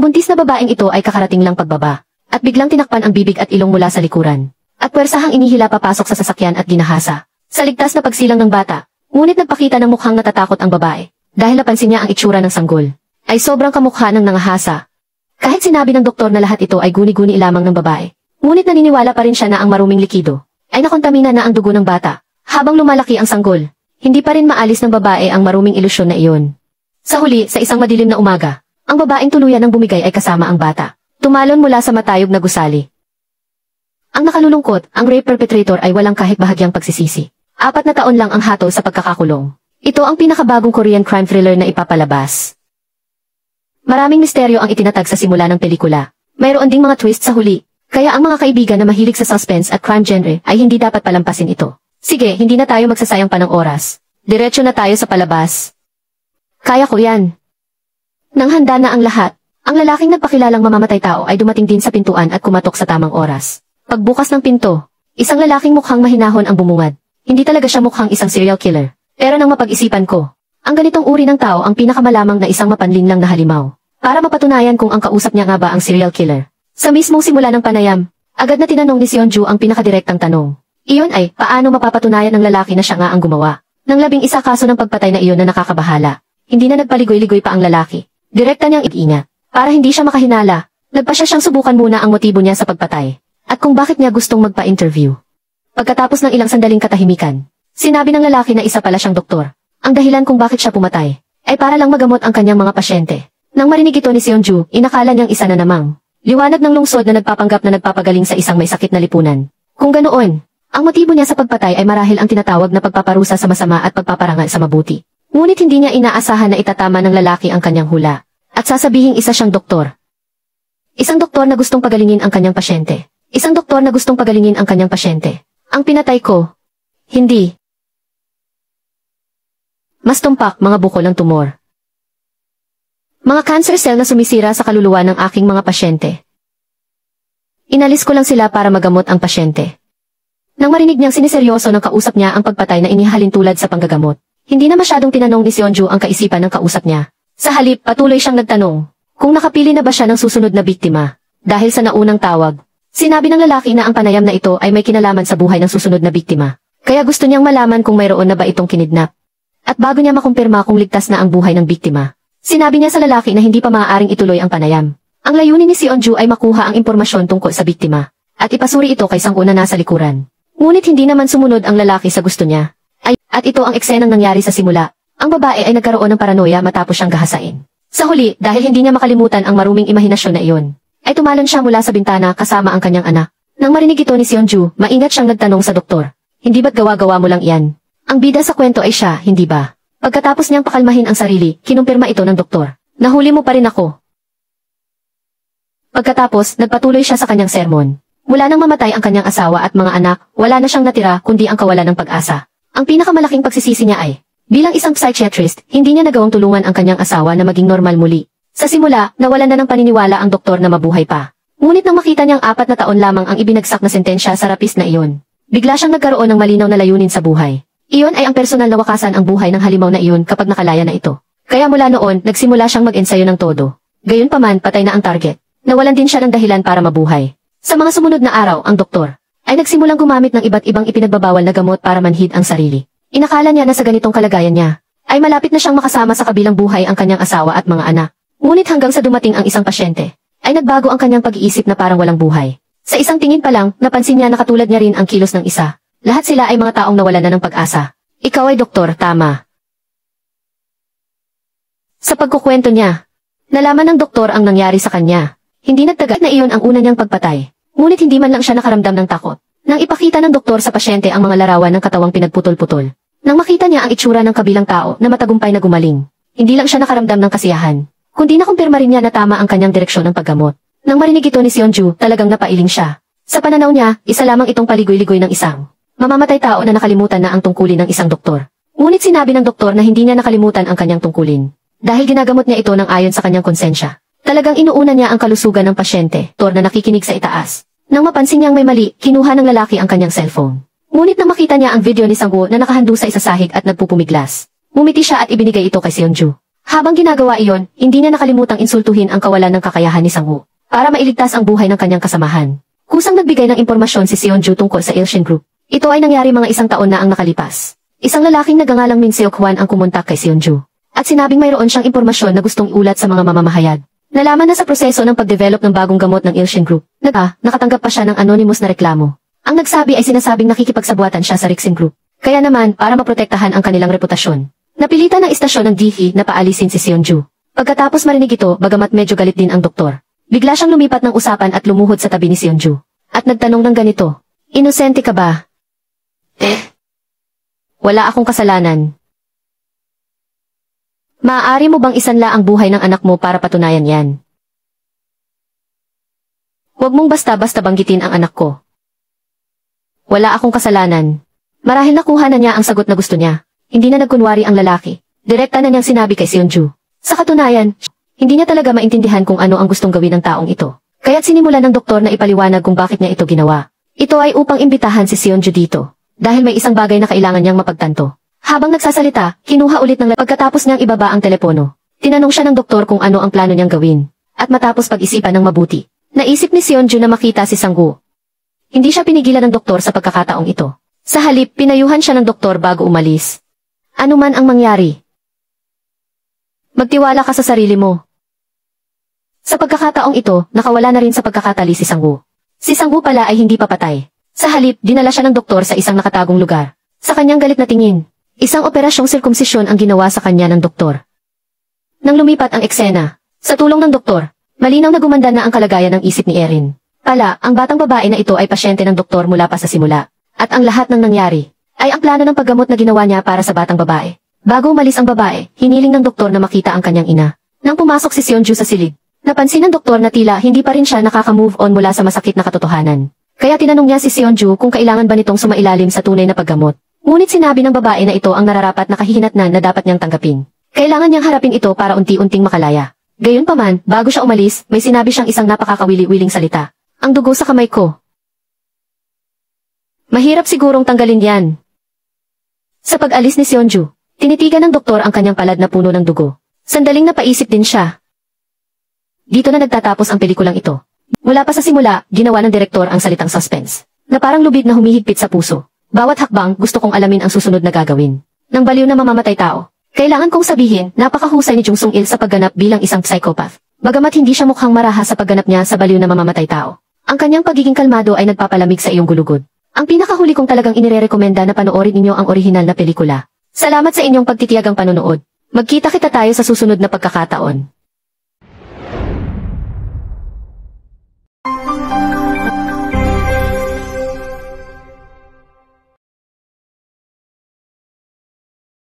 Ang buntis na babaeng ito ay kakarating lang pagbaba, at biglang tinakpan ang bibig at ilong mula sa likuran. At puwersahang inihila papasok sa sasakyan at ginahasa. Sa ligtas na pagsilang ng bata, ngunit nagpakita ng mukhang natatakot ang babae, dahil napansin niya ang itsura ng sanggol. Ay sobrang kamukha ng nangahasa. Kahit sinabi ng doktor na lahat ito ay guni-guni lamang ng babae, ngunit naniniwala pa rin siya na ang maruming likido ay nakontamina na ang dugo ng bata. Habang lumalaki ang sanggol, hindi pa rin maalis ng babae ang maruming ilusyon na iyon. Sa huli, sa isang madilim na umaga, ang babaeng tuluyan ng bumigay ay kasama ang bata. Tumalon mula sa matayog na gusali. Ang nakalulungkot, ang rape perpetrator ay walang kahit bahagyang pagsisisi. 4 na taon lang ang hatol sa pagkakakulong. Ito ang pinakabagong Korean crime thriller na ipapalabas. Maraming misteryo ang itinatag sa simula ng pelikula. Mayroon ding mga twist sa huli, kaya ang mga kaibigan na mahilig sa suspense at crime genre ay hindi dapat palampasin ito. Sige, hindi na tayo magsasayang pa ng oras. Diretso na tayo sa palabas. Kaya ko yan. Nang handa na ang lahat, ang lalaking nagpakilalang mamamatay tao ay dumating din sa pintuan at kumatok sa tamang oras. Pagbukas ng pinto, isang lalaking mukhang mahinahon ang bumungad. Hindi talaga siya mukhang isang serial killer. Pero nang mapag-isipan ko, ang ganitong uri ng tao ang pinakamalamang na isang mapanlinlang na halimaw. Para mapatunayan kung ang kausap niya nga ba ang serial killer. Sa mismong simula ng panayam, agad na tinanong ni Seonju ang pinakadirektang tanong. Iyon ay, paano mapapatunayan ng lalaki na siya nga ang gumawa? Nang 11 kaso ng pagpatay na iyon na nakakabahala, hindi na nagpaligoy-ligoy pa ang lalaki. Direkta niyang iingat. Para hindi siya makahinala, nagpasya siyang subukan muna ang motibo niya sa pagpatay. At kung bakit niya gustong magpa-interview. Pagkatapos ng ilang sandaling katahimikan, sinabi ng lalaki na isa pala siyang doktor. Ang dahilan kung bakit siya pumatay, ay para lang magamot ang kanyang mga pasyente. Nang marinig ito ni Seonju, inakala niyang isa na namang liwanag ng lungsod na nagpapanggap na nagpapagaling sa isang may sakit na lipunan. Kung ganoon, ang motibo niya sa pagpatay ay marahil ang tinatawag na pagpaparusa sa masama at pagpaparangal sa mabuti. Ngunit hindi niya inaasahan na itatama ng lalaki ang kanyang hula, at sasabihing isa siyang doktor. Isang doktor na gustong pagalingin ang kanyang pasyente. Isang doktor na gustong pagalingin ang kanyang pasyente. Ang pinatay ko, hindi. Mas tumpak, mga bukol ng tumor. Mga cancer cell na sumisira sa kaluluwa ng aking mga pasyente. Inalis ko lang sila para magamot ang pasyente. Nang marinig niyang siniseryoso ng kausap niya ang pagpatay na inihalin tulad sa panggagamot, hindi na masyadong tinanong ni Seonju ang kaisipan ng kausap niya. Sa halip, patuloy siyang nagtanong kung nakapili na ba siya ng susunod na biktima. Dahil sa naunang tawag, sinabi ng lalaki na ang panayam na ito ay may kinalaman sa buhay ng susunod na biktima. Kaya gusto niyang malaman kung mayroon na ba itong kinidnap. At bago niya makumpirma kung ligtas na ang buhay ng biktima, sinabi niya sa lalaki na hindi pa maaaring ituloy ang panayam. Ang layunin ni Seonju ay makuha ang impormasyon tungkol sa biktima, at ipasuri ito kay sangkuna nasa likuran. Ngunit hindi naman sumunod ang lalaki sa gusto niya. At ito ang eksenang nangyari sa simula. Ang babae ay nagkaroon ng paranoia matapos siyang gahasain. Sa huli, dahil hindi niya makalimutan ang maruming imahinasyon na iyon, ay tumalon siya mula sa bintana kasama ang kanyang anak. Nang marinig ito ni Seonju, maingat siyang nagtanong sa doktor. Hindi ba't gawa-gawa mo lang iyan? Ang bida sa kwento ay siya, hindi ba? Pagkatapos niyang pakalmahin ang sarili, kinumpirma ito ng doktor. Nahuli mo pa rin ako. Pagkatapos, nagpatuloy siya sa kanyang sermon. Mula nang mamatay ang kanyang asawa at mga anak, wala na siyang natira kundi ang kawalan ng pag-asa. Ang pinakamalaking pagsisisi niya ay, bilang isang psychiatrist, hindi niya nagawang tulungan ang kanyang asawa na maging normal muli. Sa simula, nawalan na ng paniniwala ang doktor na mabuhay pa. Ngunit nang makita niyang 4 na taon lamang ang ibinagsak na sentensya sa rapist na iyon, bigla siyang nagkaroon ng malinaw na layunin sa buhay. Iyon ay ang personal na wakasan ang buhay ng halimaw na iyon kapag nakalaya na ito. Kaya mula noon, nagsimula siyang mag-ensayo ng todo. Gayunpaman, patay na ang target. Nawalan din siya ng dahilan para mabuhay. Sa mga sumunod na araw, ang doktor ay nagsimulang gumamit ng iba't ibang ipinagbabawal na gamot para manhid ang sarili. Inakala niya na sa ganitong kalagayan niya, ay malapit na siyang makasama sa kabilang buhay ang kanyang asawa at mga anak. Ngunit hanggang sa dumating ang isang pasyente, ay nagbago ang kanyang pag-iisip na parang walang buhay. Sa isang tingin pa lang, napansin niya na katulad niya rin ang kilos ng isa. Lahat sila ay mga taong nawalan na ng pag-asa. Ikaw ay doktor, tama. Sa pagkukwento niya, nalaman ng doktor ang nangyari sa kanya. Hindi nagtagal na iyon ang una niyang pagpatay. Ngunit hindi man lang siya nakaramdam ng takot. Nang ipakita ng doktor sa pasyente ang mga larawan ng katawang pinagputol-putol. Nang makita niya ang itsura ng kabilang tao na matagumpay na gumaling, hindi lang siya nakaramdam ng kasiyahan, kundi nakumpirma rin niya na tama ang kanyang direksyon ng paggamot. Nang marinig ito ni Seonju, talagang napailing siya. Sa pananaw niya, isa lamang itong paligoy-ligoy ng isang mamamatay tao na nakalimutan na ang tungkulin ng isang doktor. Ngunit sinabi ng doktor na hindi niya nakalimutan ang kanyang tungkulin. Dahil ginagamot niya ito ng ayon sa kanyang konsensya. Talagang inuuna niya ang kalusugan ng pasyente, doktor na nakikinig sa itaas. Nang mapansin niyang may mali, kinuha ng lalaki ang kanyang cellphone. Ngunit nang makita niya ang video ni Sang-woo na nakahandusay sa sahig at nagpupumiglas, ngumiti siya at ibinigay ito kay Seonju. Habang ginagawa iyon, hindi niya nakalimutang insultuhin ang kawalan ng kakayahan ni Sang-woo para mailigtas ang buhay ng kanyang kasamahan. Kusang nagbigay ng impormasyon si Seonju tungkol sa Ilshin Group. Ito ay nangyari mga isang taon na ang nakalipas. Isang lalaking nagngangalang Min Seok-hwan ang kumontak kay Seonju at sinabing mayroon siyang impormasyon na gustong iulat sa mga mamamahayag. Nalaman na sa proseso ng pagdevelop ng bagong gamot ng Ilshin Group, nakatanggap pa siya ng anonymous na reklamo. Ang nagsabi ay sinasabing nakikipagsabuatan siya sa Rixin Group. Kaya naman, para maprotektahan ang kanilang reputasyon, napilitan ng istasyon ng DHI na paalisin si Seonju. Pagkatapos marinig ito, bagamat medyo galit din ang doktor, bigla siyang lumipat ng usapan at lumuhod sa tabi ni Seonju. At nagtanong ng ganito, "Inosente ka ba?" "Wala akong kasalanan." "Maaari mo bang isanla ang buhay ng anak mo para patunayan yan?" "Huwag mong basta-basta banggitin ang anak ko." "Wala akong kasalanan." Marahil nakuha na niya ang sagot na gusto niya. Hindi na nagkunwari ang lalaki. Direkta na niyang sinabi kay Seonju. Sa katunayan, hindi niya talaga maintindihan kung ano ang gustong gawin ng taong ito. Kaya't sinimulan ng doktor na ipaliwanag kung bakit niya ito ginawa. Ito ay upang imbitahan si Seonju dito, dahil may isang bagay na kailangan niyang mapagtanto. Habang nagsasalita, kinuha ulit ng pagkatapos niyang ibaba ang telepono. Tinanong siya ng doktor kung ano ang plano niyang gawin. At matapos pag-isipan ng mabuti, naisip ni Seonju na makita si Sang-woo. Hindi siya pinigilan ng doktor sa pagkakataong ito. Sa halip, pinayuhan siya ng doktor bago umalis. "Ano man ang mangyari, magtiwala ka sa sarili mo." Sa pagkakataong ito, nakawala na rin sa pagkakatali si Sang-woo. Si Sang-woo pala ay hindi papatay. Sa halip, dinala siya ng doktor sa isang nakatagong lugar. Sa kanyang galit na tingin, isang operasyong sirkumsisyon ang ginawa sa kanya ng doktor. Nang lumipat ang eksena, sa tulong ng doktor, malinaw na gumanda na ang kalagayan ng isip ni Erin. Pala, ang batang babae na ito ay pasyente ng doktor mula pa sa simula. At ang lahat ng nangyari ay ang plano ng paggamot na ginawa niya para sa batang babae. Bago umalis ang babae, hiniling ng doktor na makita ang kanyang ina. Nang pumasok si Seonju sa silid, napansin ng doktor na tila hindi pa rin siya nakaka-move on mula sa masakit na katotohanan. Kaya tinanong niya si Seonju kung kailangan ba nitong sumailalim sa tunay na paggamot. Ngunit sinabi ng babae na ito ang nararapat na kahihinatnan na dapat niyang tanggapin. Kailangan niyang harapin ito para unti-unting makalaya. Gayunpaman, bago siya umalis, may sinabi siyang isang napakakawili-wiling salita. "Ang dugo sa kamay ko. Mahirap sigurong tanggalin yan." Sa pag-alis ni Seonju, tinitigan ng doktor ang kanyang palad na puno ng dugo. Sandaling napaisip din siya. Dito na nagtatapos ang pelikulang ito. Mula pa sa simula, ginawa ng direktor ang salitang suspense, na parang lubid na humihigpit sa puso. Bawat hakbang, gusto kong alamin ang susunod na gagawin. Nang baliw na mamamatay tao, kailangan kong sabihin, napakahusay ni Jung Sung-il sa pagganap bilang isang psychopath. Bagamat hindi siya mukhang maraha sa pagganap niya sa baliw na mamamatay tao, ang kanyang pagiging kalmado ay nagpapalamig sa iyong gulugod. Ang pinakahuli kong talagang inirerekomenda na panoorin ninyo ang orihinal na pelikula. Salamat sa inyong pagtitiyagang panonood. Magkita-kita tayo sa susunod na pagkakataon.